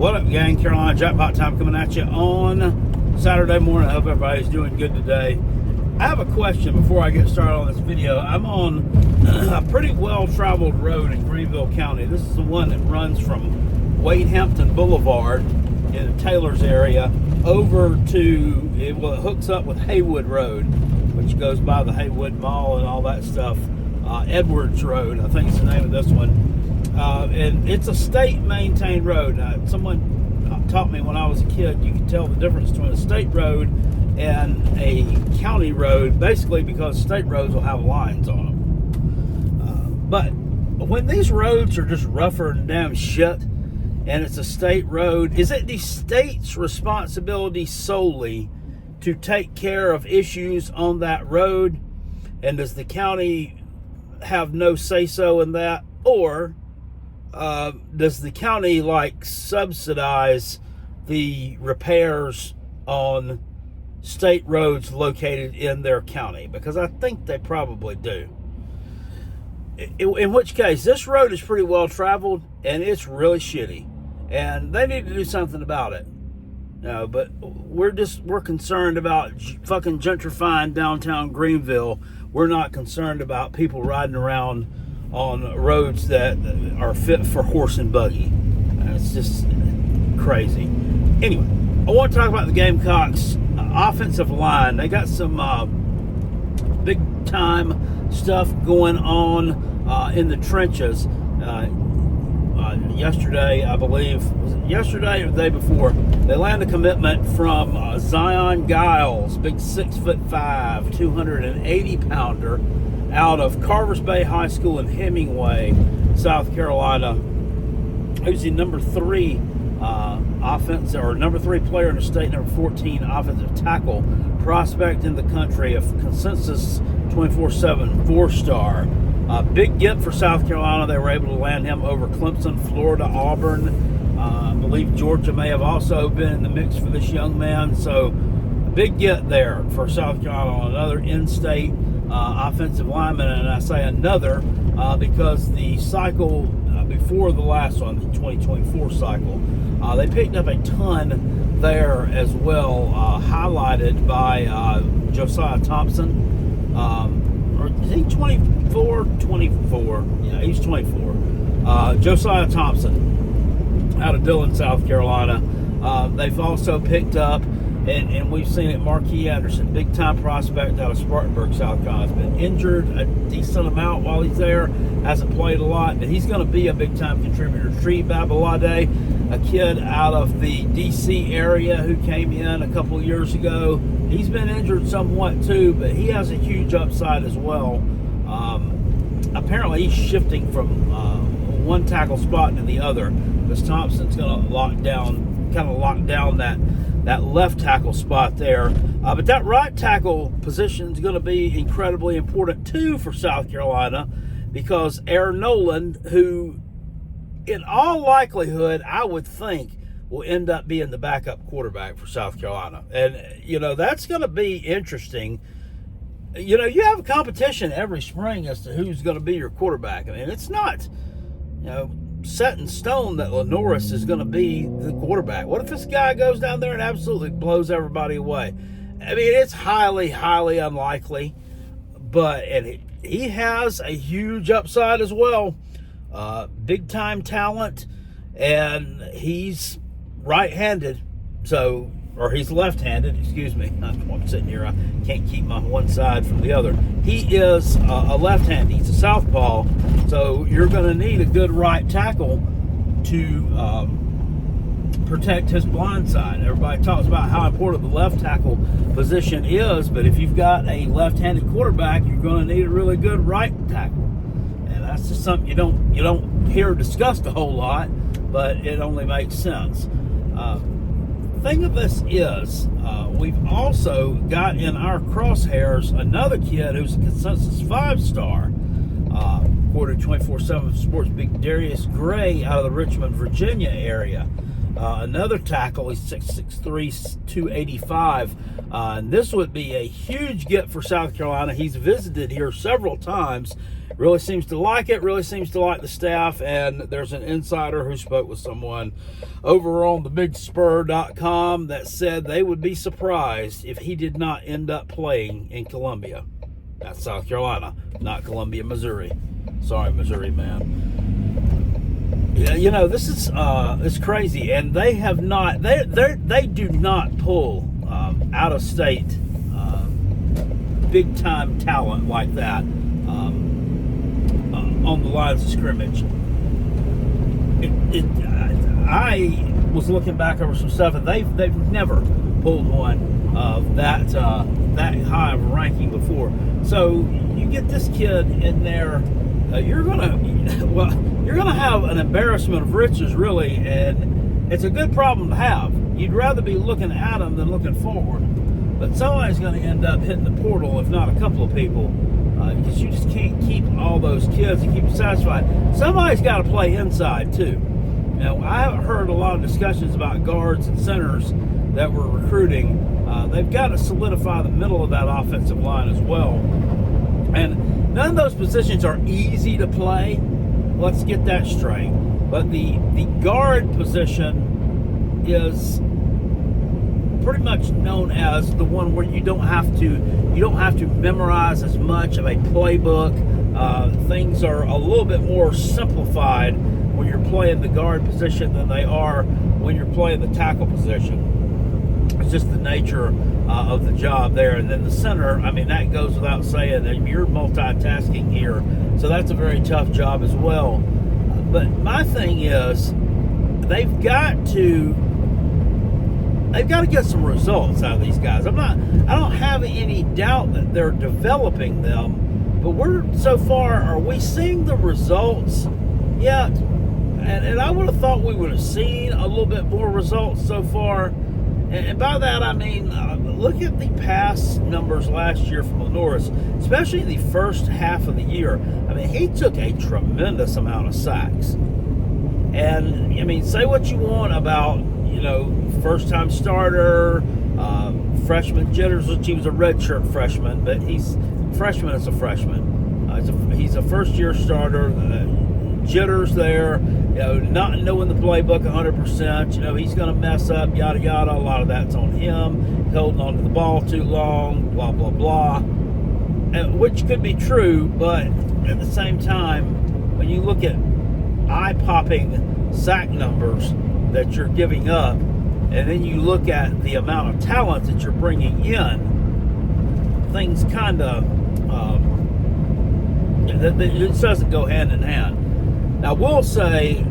What up, gang? Carolina Jackpot Time coming at you on Saturday morning. I hope everybody's doing good today. I have a question before I get started on this video. I'm on a pretty well-traveled road in Greenville County. This is the one that runs from Wade Hampton Boulevard in the Taylor's area over to, it hooks up with Haywood Road, which goes by the Haywood Mall and all that stuff. Edwards Road, I think is the name of this one. And it's a state-maintained road. Someone taught me when I was a kid, you can tell the difference between a state road and a county road, basically because state roads will have lines on them. But when these roads are just rougher than damn shit, and it's a state road, is it the state's responsibility solely to take care of issues on that road? And does the county have no say-so in that? Or does the county subsidize the repairs on state roads located in their county? Because I think they probably do. In which case, this road is pretty well traveled and it's really shitty, and they need to do something about it. No, but we're concerned about fucking gentrifying downtown Greenville. We're not concerned about people riding around on roads that are fit for horse and buggy. It's just crazy. Anyway, I want to talk about the Gamecocks offensive line. They got some big time stuff going on in the trenches. Yesterday, I believe, was it yesterday or the day before, they landed a commitment from Zion Giles, big 6'5", 280-pounder, out of Carvers Bay High School in Hemingway, South Carolina. Who's the number 3 number 3 player in the state, number 14 offensive tackle prospect in the country, a consensus 24/7 4-star. Big get for South Carolina. They were able to land him over Clemson, Florida, Auburn. I believe Georgia may have also been in the mix for this young man. So a big get there for South Carolina on another in-state offensive lineman. And I say another because the cycle before the last one, the 2024 cycle, they picked up a ton there as well, highlighted by Josiah Thompson. Or is he 24? 24. Yeah, he's 24. Josiah Thompson out of Dillon, South Carolina. They've also picked up, and we've seen it, Marquis Anderson, big-time prospect out of Spartanburg, South Carolina. Has been injured a decent amount while he's there. Hasn't played a lot, but he's going to be a big-time contributor. Tree Babalade, a kid out of the D.C. area who came in a couple of years ago. He's been injured somewhat too, but he has a huge upside as well. Apparently he's shifting from one tackle spot to the other, because Thompson's going to lock down that left tackle spot there. But that right tackle position is going to be incredibly important too for South Carolina, because Aaron Noland, who in all likelihood I would think will end up being the backup quarterback for South Carolina. And, that's going to be interesting. You have a competition every spring as to who's going to be your quarterback. I mean, it's not, set in stone that Lenoris is going to be the quarterback. What if this guy goes down there and absolutely blows everybody away? I mean, it's highly, highly unlikely. And he has a huge upside as well. Big-time talent. And he's right-handed, or he's left-handed, excuse me. I'm sitting here, I can't keep my one side from the other. He is a left-hand. He's a southpaw, so you're going to need a good right tackle to protect his blind side. Everybody talks about how important the left tackle position is, but if you've got a left-handed quarterback, you're going to need a really good right tackle. And that's just something you don't hear discussed a whole lot, but it only makes sense. Thing of this is, we've also got in our crosshairs another kid who's a consensus 5-star. According to 24/7 Sports, big Darius Gray out of the Richmond, Virginia area. Another tackle, he's 6'3", 285. And this would be a huge get for South Carolina. He's visited here several times. Really seems to like it, really seems to like the staff. And there's an insider who spoke with someone over on thebigspur.com that said they would be surprised if he did not end up playing in Columbia. That's South Carolina, not Columbia, Missouri. Sorry, Missouri, man. Yeah, you know, this is it's crazy, and they have not. They do not pull out of state big time talent like that on the lines of scrimmage. I was looking back over some stuff, and they've never pulled one of that high of a ranking before. So you get this kid in there, you're gonna have an embarrassment of riches, really, and it's a good problem to have. You'd rather be looking at them than looking forward, but somebody's going to end up hitting the portal, if not a couple of people, because you just can't keep all those kids and keep them satisfied. Somebody's got to play inside too. Now, I haven't heard a lot of discussions about guards and centers that we're recruiting. They've got to solidify the middle of that offensive line as well, and none of those positions are easy to play. Let's get that straight. But the guard position is pretty much known as the one where you don't have to memorize as much of a playbook. Things are a little bit more simplified when you're playing the guard position than they are when you're playing the tackle position. It's just the nature of the job there. And then the center, I mean, that goes without saying that you're multitasking here. So that's a very tough job as well. But my thing is, they've got to get some results out of these guys. I don't have any doubt that they're developing them, but are we seeing the results yet? And I would have thought we would have seen a little bit more results so far. And by that, I mean, look at the pass numbers last year from Norris, especially in the first half of the year. I mean, he took a tremendous amount of sacks. And, I mean, say what you want about, you know, first-time starter, freshman jitters, which he was a redshirt freshman, but freshman is a freshman. He's a first-year starter. Jitters there, you know, not knowing the playbook 100%, you know, he's going to mess up, yada, yada. A lot of that's on him, holding on to the ball too long, blah, blah, blah, and, which could be true, but at the same time, when you look at eye-popping sack numbers that you're giving up, and then you look at the amount of talent that you're bringing in, things kind of, it doesn't go hand in hand. Now, I will say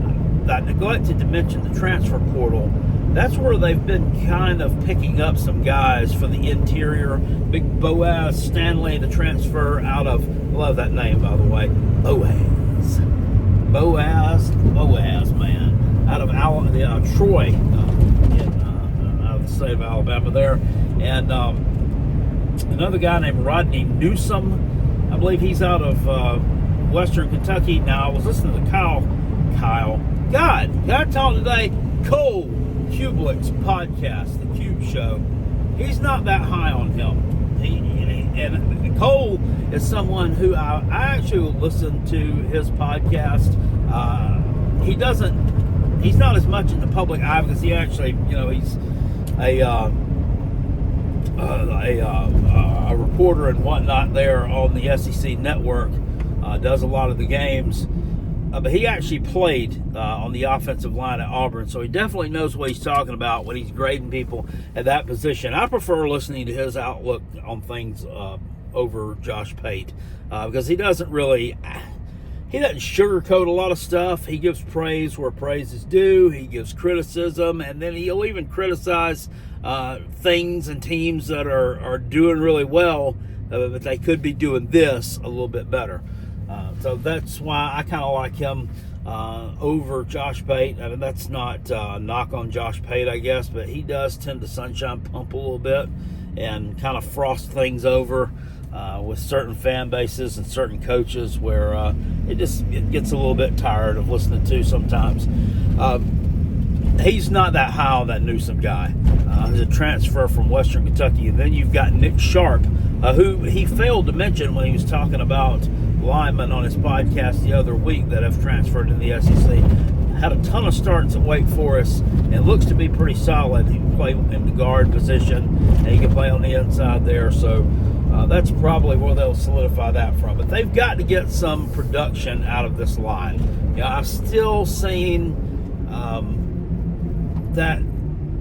that I neglected to mention the transfer portal. That's where they've been kind of picking up some guys for the interior. Big Boaz Stanley, the transfer out of, love that name, by the way, Boaz, man, out of Troy, out of the state of Alabama there. And another guy named Rodney Newsome, I believe he's out of Western Kentucky. Now, I was listening to God talk today, Cole Kublik's podcast, The Cube Show. He's not that high on him. And Cole is someone who I actually listen to his podcast. He's not as much in the public eye because he actually, you know, he's a reporter and whatnot there on the SEC network. Does a lot of the games, but he actually played on the offensive line at Auburn, so he definitely knows what he's talking about when he's grading people at that position. I prefer listening to his outlook on things over Josh Pate because he doesn't sugarcoat a lot of stuff. He gives praise where praise is due. He gives criticism, and then he'll even criticize things and teams that are doing really well, but they could be doing this a little bit better. So that's why I kind of like him over Josh Pate. I mean, that's not a knock on Josh Pate, I guess, but he does tend to sunshine pump a little bit and kind of frost things over with certain fan bases and certain coaches where it gets a little bit tired of listening to sometimes. he's not that high on that Newsom guy. He's a transfer from Western Kentucky. And then you've got Nick Sharp, who he failed to mention when he was talking about linemen on his podcast the other week that have transferred to the SEC. Had a ton of starts at Wake Forest and looks to be pretty solid. He can play in the guard position and he can play on the inside there. So that's probably where they'll solidify that from. But they've got to get some production out of this line. I've still seen that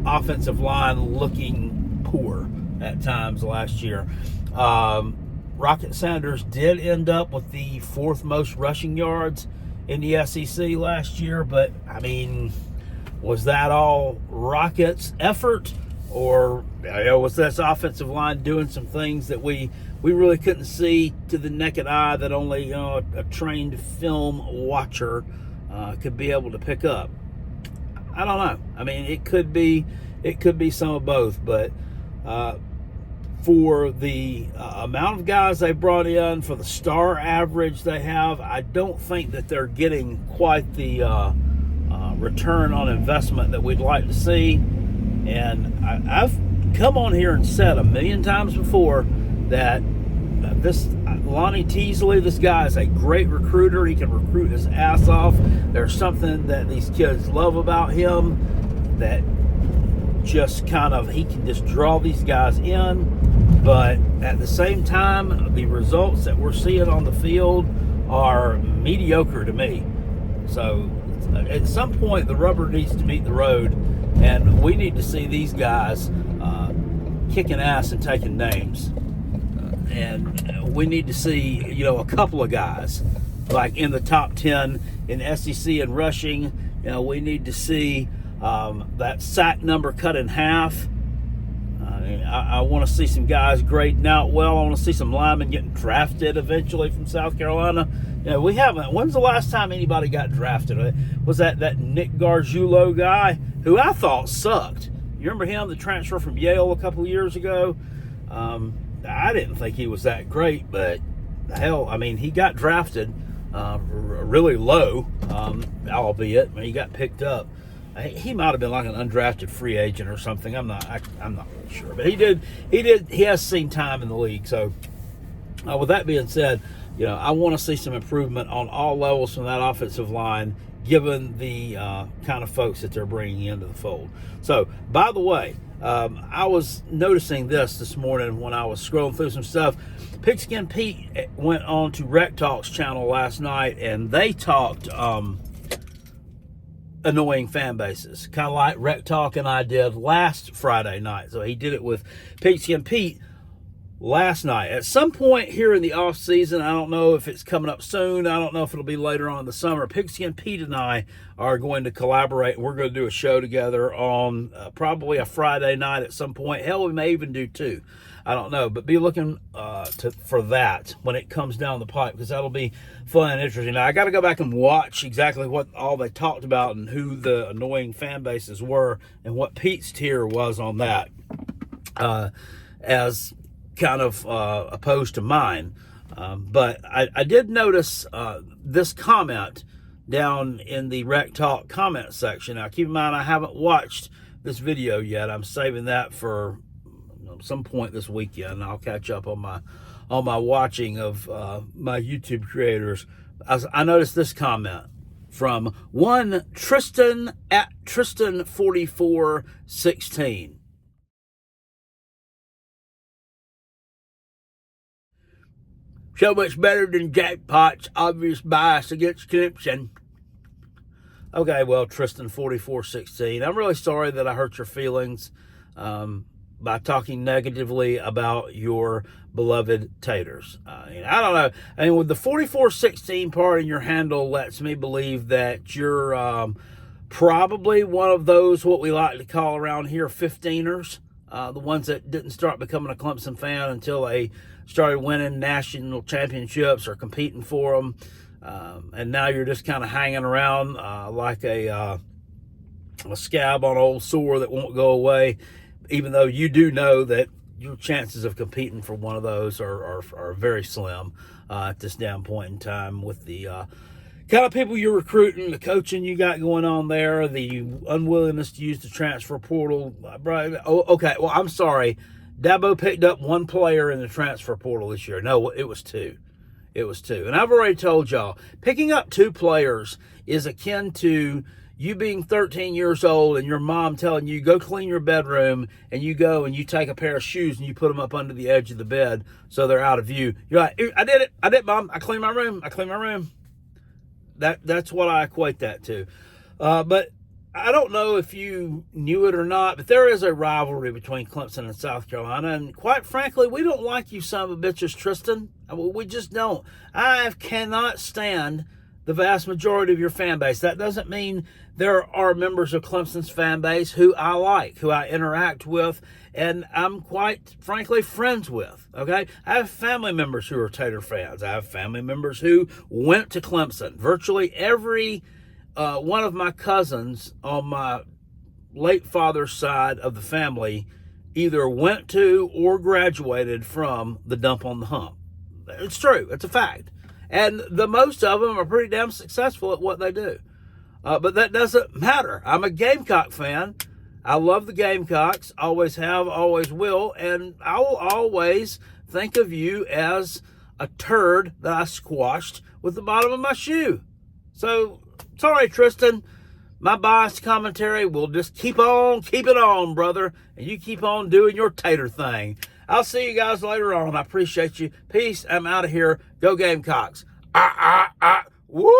offensive line looking poor at times last year. Rocket Sanders did end up with the 4th most rushing yards in the SEC last year, but I mean, was that all Rocket's effort, or was this offensive line doing some things that we really couldn't see to the naked eye that only a trained film watcher could be able to pick up? I don't know. I mean, it could be some of both, but for the amount of guys they brought in, for the star average they have, I don't think that they're getting quite the return on investment that we'd like to see. And I've come on here and said a million times before that this Lonnie Teasley, this guy is a great recruiter. He can recruit his ass off. There's something that these kids love about him that just kind of, he can just draw these guys in. But at the same time, the results that we're seeing on the field are mediocre to me. So at some point, the rubber needs to meet the road, and we need to see these guys kicking ass and taking names. And we need to see, a couple of guys like in the top 10 in SEC and rushing. We need to see that sack number cut in half. I want to see some guys grading out well. I want to see some linemen getting drafted eventually from South Carolina. We haven't. When's the last time anybody got drafted? Was that Nick Gargiulo guy who I thought sucked? You remember him, the transfer from Yale a couple of years ago? I didn't think he was that great, but hell, I mean, he got drafted really low, albeit he got picked up. He might have been like an undrafted free agent or something. I'm not really sure, but he has seen time in the league. So with that being said, I want to see some improvement on all levels from that offensive line, given the kind of folks that they're bringing into the fold. So, by the way, I was noticing this morning when I was scrolling through some stuff. Pigskin Pete went on to Rec Talk's channel last night, and they talked annoying fan bases, kind of like Rec Talk and I did last Friday night. So he did it with Pigskin Pete last night. At some point here in the off season, I don't know if it's coming up soon, I don't know if it'll be later on in the summer, Pigskin Pete and I are going to collaborate. We're going to do a show together on probably a Friday night at some point. Hell, we may even do 2. I don't know, but be looking for that when it comes down the pipe, because that'll be fun and interesting. Now, I got to go back and watch exactly what all they talked about and who the annoying fan bases were and what Pete's tier was on that, as kind of opposed to mine. But I did notice this comment down in the Rec Talk comment section. Now, keep in mind, I haven't watched this video yet. I'm saving that for some point this weekend. I'll catch up on my watching of my YouTube creators. I noticed this comment from one Tristan at Tristan4416. So much better than Jackpot's obvious bias against Clemson. Okay, well, Tristan4416, I'm really sorry that I hurt your feelings by talking negatively about your beloved Taters. I don't know. I mean, with the 4416 part in your handle lets me believe that you're probably one of those, what we like to call around here, 15ers. The ones that didn't start becoming a Clemson fan until they started winning national championships or competing for them. And now you're just kind of hanging around like a scab on an old sore that won't go away, even though you do know that your chances of competing for one of those are very slim at this damn point in time with the kind of people you're recruiting, the coaching you got going on there, the unwillingness to use the transfer portal. Okay, well, I'm sorry. Dabo picked up one player in the transfer portal this year. No, it was two. It was two. And I've already told y'all, picking up two players is akin to you being 13 years old and your mom telling you, go clean your bedroom, and you go and you take a pair of shoes and you put them up under the edge of the bed so they're out of view. You're like, I did it, Mom. I cleaned my room. That's what I equate that to. But I don't know if you knew it or not, but there is a rivalry between Clemson and South Carolina. And quite frankly, we don't like you son of a bitches, Tristan. We just don't. I cannot stand the vast majority of your fan base. That doesn't mean there are members of Clemson's fan base who I like, who I interact with, and I'm quite frankly friends with, okay? I have family members who are Tater fans. I have family members who went to Clemson. Virtually every one of my cousins on my late father's side of the family either went to or graduated from the Dump on the Hump. It's true. It's a fact. And the most of them are pretty damn successful at what they do. But that doesn't matter. I'm a Gamecock fan. I love the Gamecocks. Always have, always will. And I will always think of you as a turd that I squashed with the bottom of my shoe. So, sorry, Tristan. My biased commentary will just keep it on, brother. And you keep on doing your tater thing. I'll see you guys later on. I appreciate you. Peace. I'm out of here. Go Gamecocks. Woo!